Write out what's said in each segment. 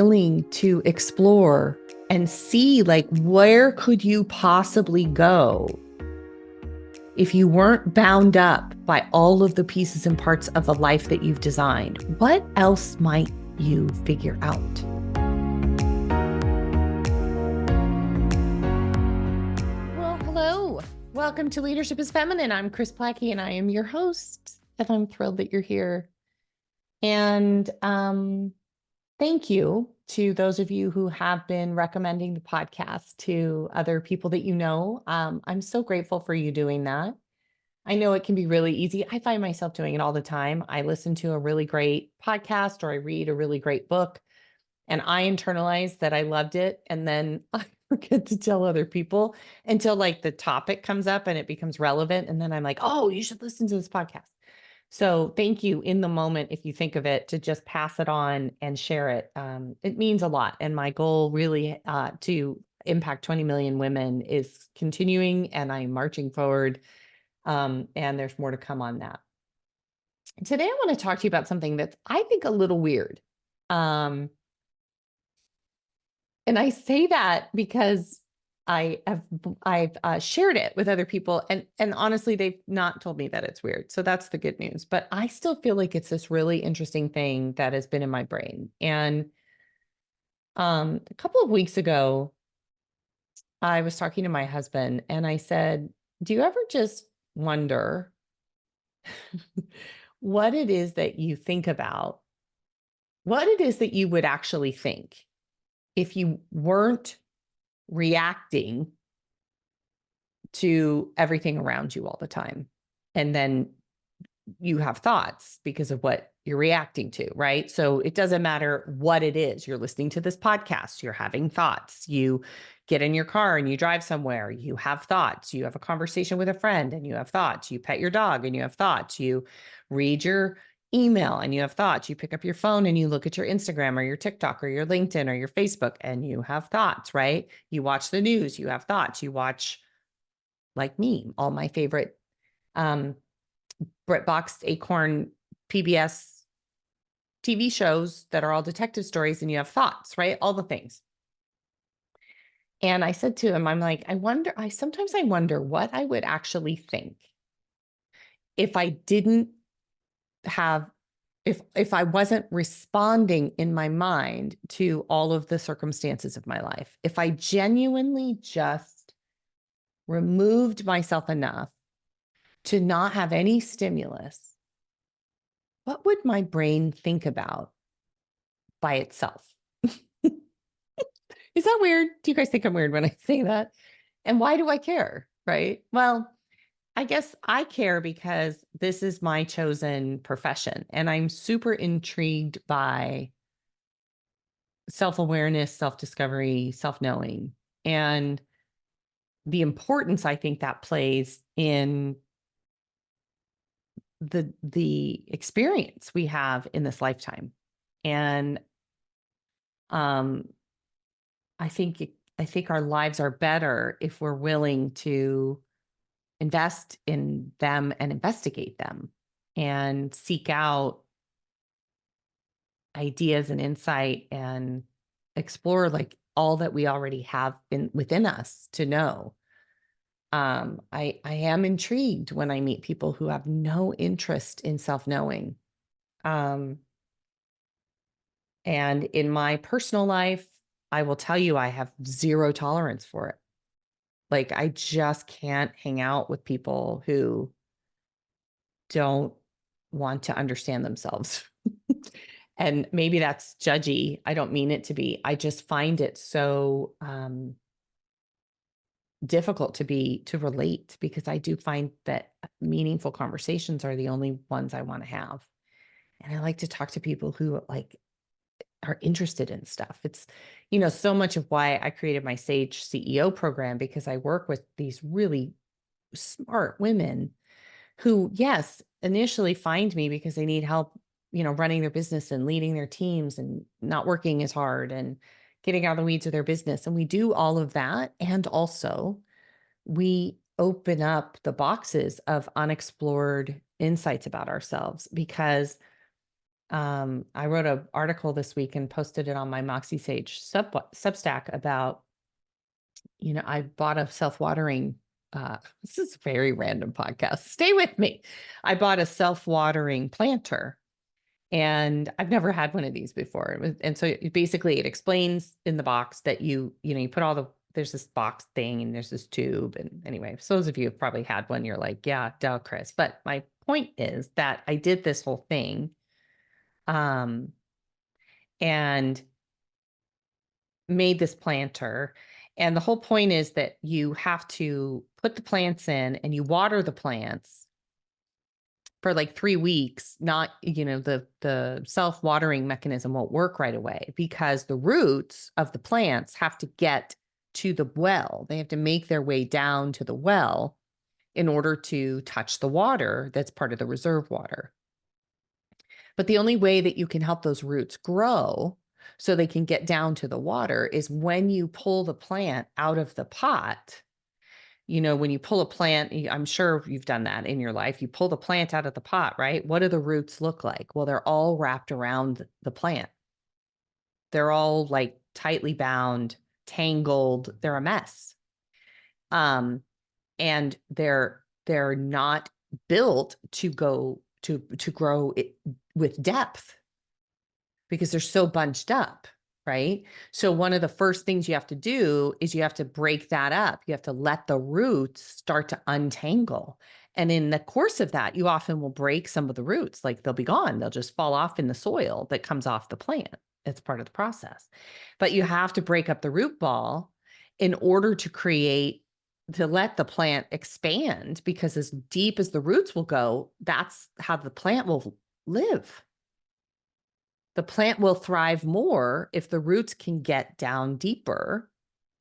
willing to explore and see, like, where could you possibly go if you weren't bound up by all of the pieces and parts of the life that you've designed? What else might you figure out? Well, hello. Welcome to Leadership is Feminine. I'm Kris Plachy, and I am your host, and I'm thrilled that you're here. And thank you to those of you who have been recommending the podcast to other people that you know. I'm so grateful for you doing that. I know it can be really easy. I find myself doing it all the time. I listen to a really great podcast or I read a really great book and I internalize that I loved it. And then I forget to tell other people until like the topic comes up and it becomes relevant. And then I'm like, oh, you should listen to this podcast. So thank you in the moment, if you think of it, to just pass it on and share it. It means a lot. And my goal really to impact 20 million women is continuing, and I'm marching forward. And there's more to come on that. Today, I want to talk to you about something that's, I think, a little weird. And I say that because I've shared it with other people, and honestly, they've not told me that it's weird. So that's the good news. But I still feel like it's this really interesting thing that has been in my brain. And a couple of weeks ago, I was talking to my husband, and I said, "Do you ever just wonder what it is that you think about? What it is that you would actually think if you weren't reacting to everything around you all the time? And then you have thoughts because of what you're reacting to, right? So it doesn't matter what it is. You're listening to this podcast, you're having thoughts. You get in your car and you drive somewhere, you have thoughts. You have a conversation with a friend and you have thoughts. You pet your dog and you have thoughts. You read your email and you have thoughts. You pick up your phone and you look at your Instagram or your TikTok or your LinkedIn or your Facebook and you have thoughts, right? You watch the news, you have thoughts. You watch, like me, all my favorite BritBox, Acorn, PBS TV shows that are all detective stories, and you have thoughts, right? All the things. And I said to him, I'm like, sometimes I wonder what I would actually think if I didn't have, if I wasn't responding in my mind to all of the circumstances of my life. If I genuinely just removed myself enough to not have any stimulus, what would my brain think about by itself? Is that weird? Do you guys think I'm weird when I say that? And why do I care? Right? Well, I guess I care because this is my chosen profession, and I'm super intrigued by self-awareness, self-discovery, self-knowing, and the importance I think that plays in the experience we have in this lifetime. And I think our lives are better if we're willing to invest in them and investigate them and seek out ideas and insight and explore like all that we already have within us to know. I am intrigued when I meet people who have no interest in self-knowing. And in my personal life, I will tell you, I have zero tolerance for it. Like, I just can't hang out with people who don't want to understand themselves. And maybe that's judgy. I don't mean it to be. I just find it so difficult to relate, because I do find that meaningful conversations are the only ones I want to have. And I like to talk to people who like are interested in stuff. It's, so much of why I created my Sage CEO program, because I work with these really smart women who, yes, initially find me because they need help, running their business and leading their teams and not working as hard and getting out of the weeds of their business. And we do all of that. And also we open up the boxes of unexplored insights about ourselves, because I wrote an article this week and posted it on my Moxie Sage Substack about, I bought a self-watering, this is a very random podcast. Stay with me. I bought a self-watering planter. And I've never had one of these before. And so basically it explains in the box that you put there's this box thing and there's this tube. And anyway, so those of you have probably had one, you're like, yeah, duh, Kris. But my point is that I did this whole thing. And made this planter. And the whole point is that you have to put the plants in and you water the plants for like 3 weeks. Not, the self-watering mechanism won't work right away because the roots of the plants have to get to the well. They have to make their way down to the well in order to touch the water that's part of the reserve water. But the only way that you can help those roots grow so they can get down to the water is when you pull the plant out of the pot. When you pull a plant, I'm sure you've done that in your life. You pull the plant out of the pot, right? What do the roots look like? Well, they're all wrapped around the plant. They're all like tightly bound, tangled. They're a mess. And they're not built to go to grow it with depth because they're so bunched up, right? So one of the first things you have to do is you have to break that up. You have to let the roots start to untangle. And in the course of that, you often will break some of the roots, like they'll be gone. They'll just fall off in the soil that comes off the plant. It's part of the process. But you have to break up the root ball in order to let the plant expand, because as deep as the roots will go, that's how the plant will live. The plant will thrive more if the roots can get down deeper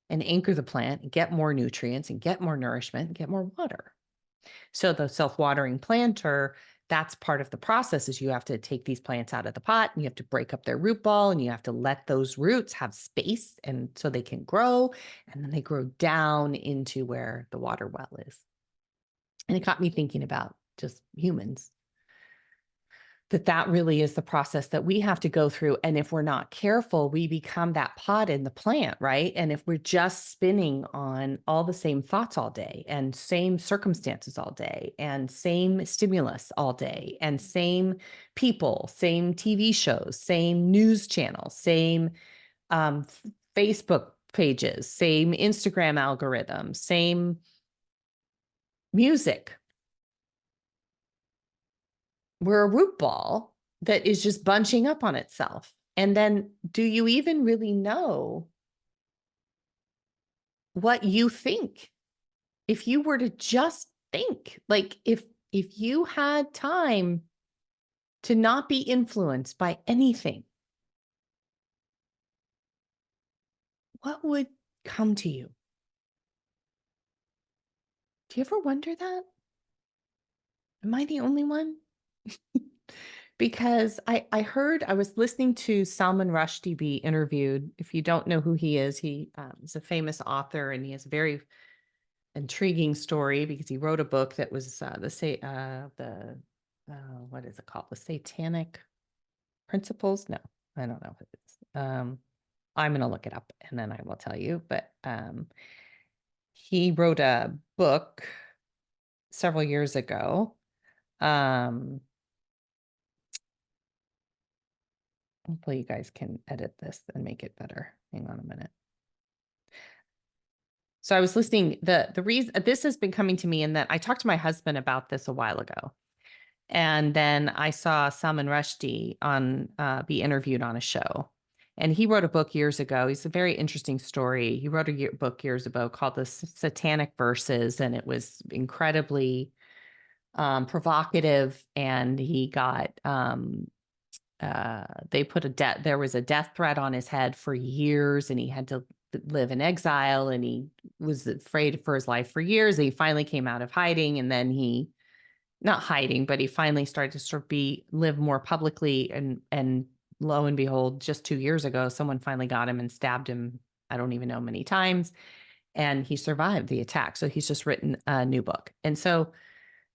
and anchor the plant and get more nutrients and get more nourishment and get more water. So the self-watering planter, that's part of the process, is you have to take these plants out of the pot and you have to break up their root ball and you have to let those roots have space and so they can grow, and then they grow down into where the water well is. And it got me thinking about just humans, that really is the process that we have to go through. And if we're not careful, we become that pot in the plant, right? And if we're just spinning on all the same thoughts all day and same circumstances all day and same stimulus all day and same people, same TV shows, same news channels, same Facebook pages, same Instagram algorithm, same music, we're a root ball that is just bunching up on itself. And then do you even really know what you think? If you were to just think, like if you had time to not be influenced by anything, what would come to you? Do you ever wonder that? Am I the only one? Because I was listening to Salman Rushdie be interviewed. If you don't know who he is a famous author, and he has a very intriguing story because he wrote a book that was what is it called? The Satanic Principles? No, I don't know if it is. I'm going to look it up and then I will tell you. But he wrote a book several years ago. Hopefully you guys can edit this and make it better. Hang on a minute. So I was listening, the reason this has been coming to me, in that I talked to my husband about this a while ago. And then I saw Salman Rushdie be interviewed on a show. And he wrote a book years ago. He's a very interesting story. He wrote a book years ago called The Satanic Verses, and it was incredibly provocative. And he got there was a death threat on his head for years, and he had to live in exile, and he was afraid for his life for years. And he finally came out of hiding, and then not hiding, but he finally started to sort of live more publicly. And lo and behold, just 2 years ago, someone finally got him and stabbed him, I don't even know how many times, and he survived the attack. So he's just written a new book. And so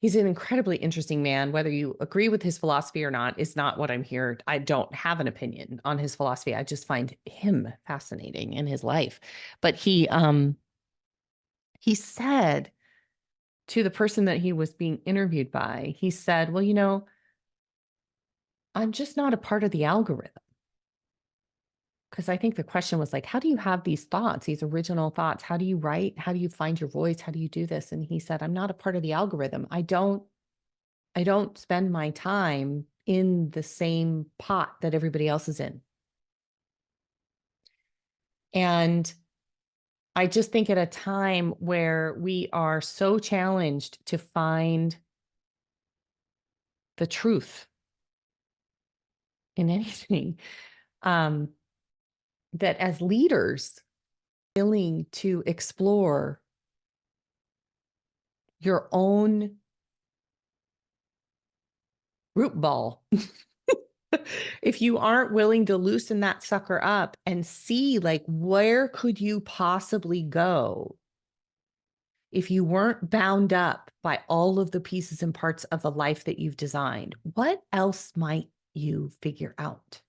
He's an incredibly interesting man. Whether you agree with his philosophy or not is not what I'm here. I don't have an opinion on his philosophy. I just find him fascinating in his life. But he said to the person that he was being interviewed by, he said, well, I'm just not a part of the algorithm. Because I think the question was like, how do you have these thoughts, these original thoughts? How do you write? How do you find your voice? How do you do this? And he said, I'm not a part of the algorithm. I don't spend my time in the same pot that everybody else is in. And I just think at a time where we are so challenged to find the truth in anything, that as leaders, willing to explore your own root ball. If you aren't willing to loosen that sucker up and see, like, where could you possibly go if you weren't bound up by all of the pieces and parts of the life that you've designed? What else might you figure out?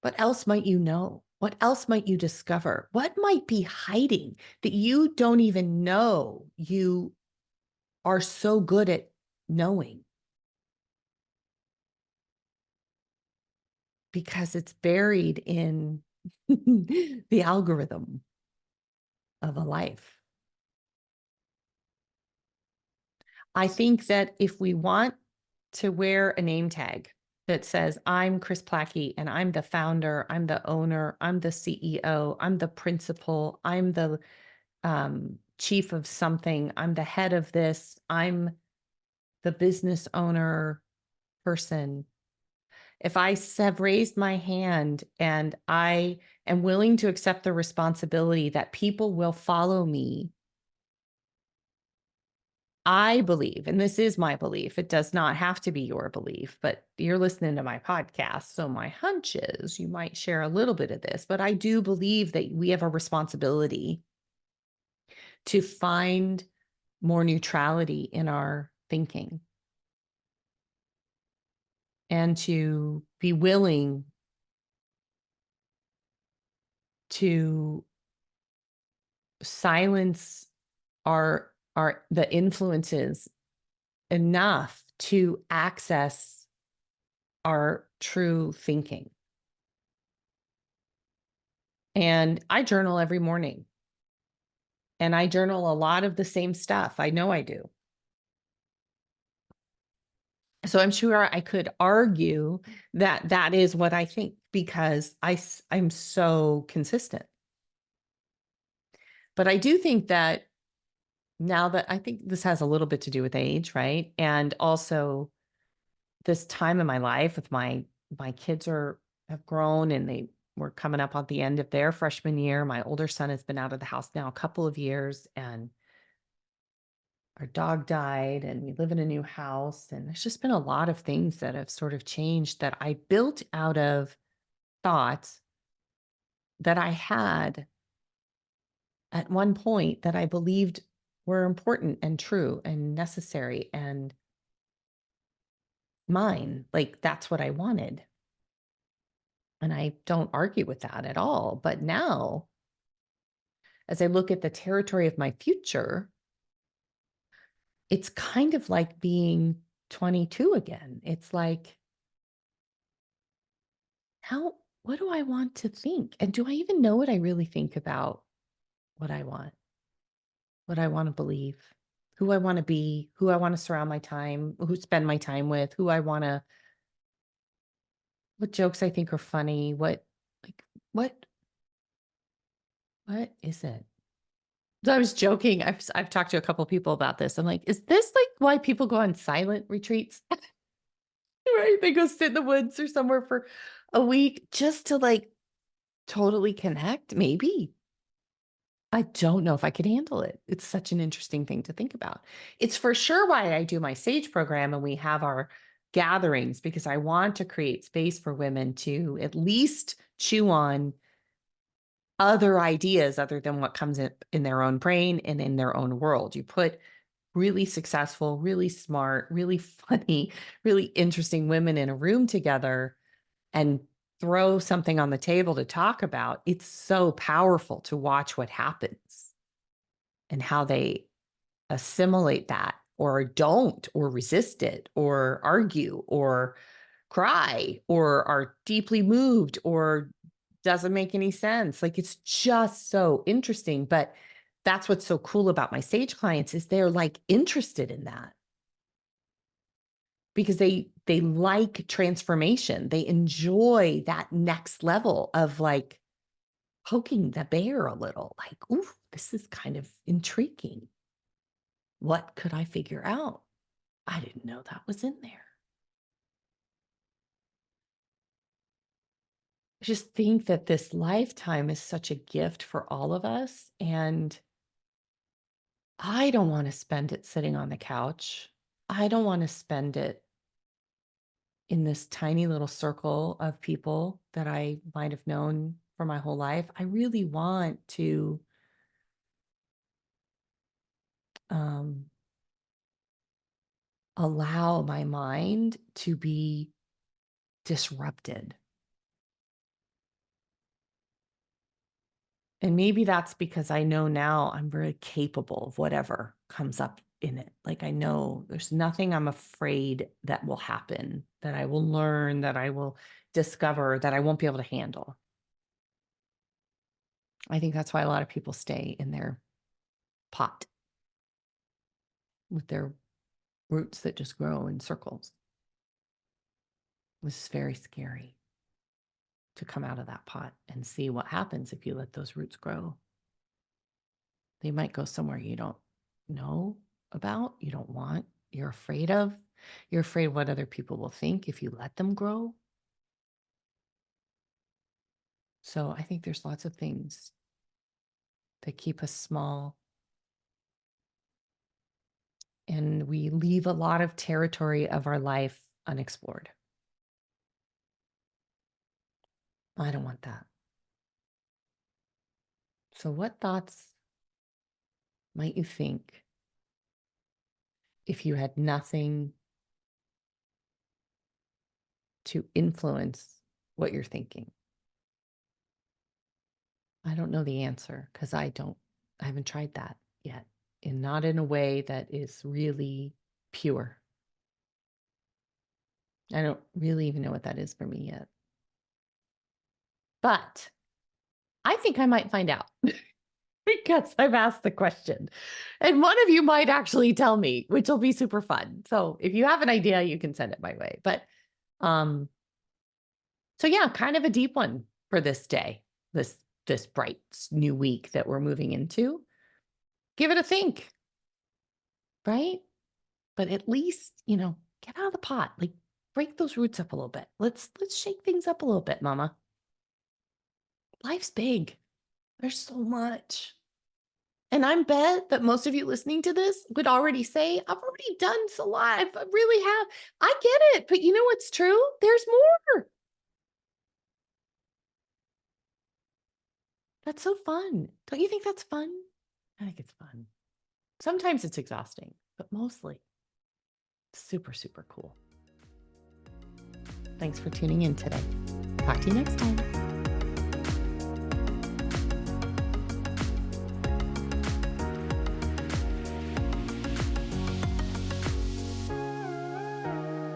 What else might you know? What else might you discover? What might be hiding that you don't even know you are so good at knowing? Because it's buried in the algorithm of a life. I think that if we want to wear a name tag that says, I'm Kris Plachy and I'm the founder, I'm the owner, I'm the CEO, I'm the principal, I'm the chief of something, I'm the head of this, I'm the business owner person. If I have raised my hand and I am willing to accept the responsibility that people will follow me, I believe, and this is my belief, it does not have to be your belief, but you're listening to my podcast. So my hunch is you might share a little bit of this, but I do believe that we have a responsibility to find more neutrality in our thinking and to be willing to silence the influences enough to access our true thinking. And I journal every morning, and I journal a lot of the same stuff. I know I do. So I'm sure I could argue that that is what I think because I'm so consistent. But I do think that now that I think this has a little bit to do with age, right? And also this time in my life with my kids have grown and they were coming up on the end of their freshman year. My older son has been out of the house now a couple of years, and our dog died, and we live in a new house, and there's just been a lot of things that have sort of changed that I built out of thoughts that I had at one point that I believed were important and true and necessary and mine. Like that's what I wanted. And I don't argue with that at all. But now, as I look at the territory of my future, it's kind of like being 22 again. It's like, what do I want to think? And do I even know what I really think about what I want, what I want to believe, who I want to be, who I want to surround my time, who spend my time with, what jokes I think are funny, like, what, what is it? So I was joking. I've talked to a couple people about this. I'm like, is this like why people go on silent retreats? Right? They go sit in the woods or somewhere for a week just to like totally connect, maybe. I don't know if I could handle it. It's such an interesting thing to think about. It's for sure why I do my SAGE program and we have our gatherings, because I want to create space for women to at least chew on other ideas other than what comes in their own brain and in their own world. You put really successful, really smart, really funny, really interesting women in a room together and throw something on the table to talk about. It's so powerful to watch what happens and how they assimilate that or don't, or resist it, or argue, or cry, or are deeply moved, or doesn't make any sense. Like, it's just so interesting. But that's what's so cool about my sage clients is they're like interested in that because they like transformation. They enjoy that next level of like poking the bear a little, like, ooh, this is kind of intriguing. What could I figure out? I didn't know that was in there. I just think that this lifetime is such a gift for all of us. And I don't want to spend it sitting on the couch. I don't want to spend it in this tiny little circle of people that I might have known for my whole life. I really want to allow my mind to be disrupted. And maybe that's because I know now I'm very capable of whatever comes up in it. Like, I know there's nothing I'm afraid that will happen, that I will learn, that I will discover, that I won't be able to handle. I think that's why a lot of people stay in their pot with their roots that just grow in circles. It's very scary to come out of that pot and see what happens if you let those roots grow. They might go somewhere you don't know about, you don't want, you're afraid of. You're afraid what other people will think if you let them grow. So I think there's lots of things that keep us small. And we leave a lot of territory of our life unexplored. I don't want that. So what thoughts might you think if you had nothing to influence what you're thinking? I don't know the answer because I haven't tried that yet, and not in a way that is really pure. I don't really even know what that is for me yet. But I think I might find out because I've asked the question. And one of you might actually tell me, which will be super fun. So if you have an idea, you can send it my way. But so yeah, kind of a deep one for this day, this bright new week that we're moving into. Give it a think, right? But at least, get out of the pot. Like, break those roots up a little bit. Let's shake things up a little bit, mama. Life's big. There's so much. And I bet that most of you listening to this would already say, I've already done so lot. I really have. I get it. But you know what's true? There's more. That's so fun. Don't you think that's fun? I think it's fun. Sometimes it's exhausting, but mostly super, super cool. Thanks for tuning in today. Talk to you next time.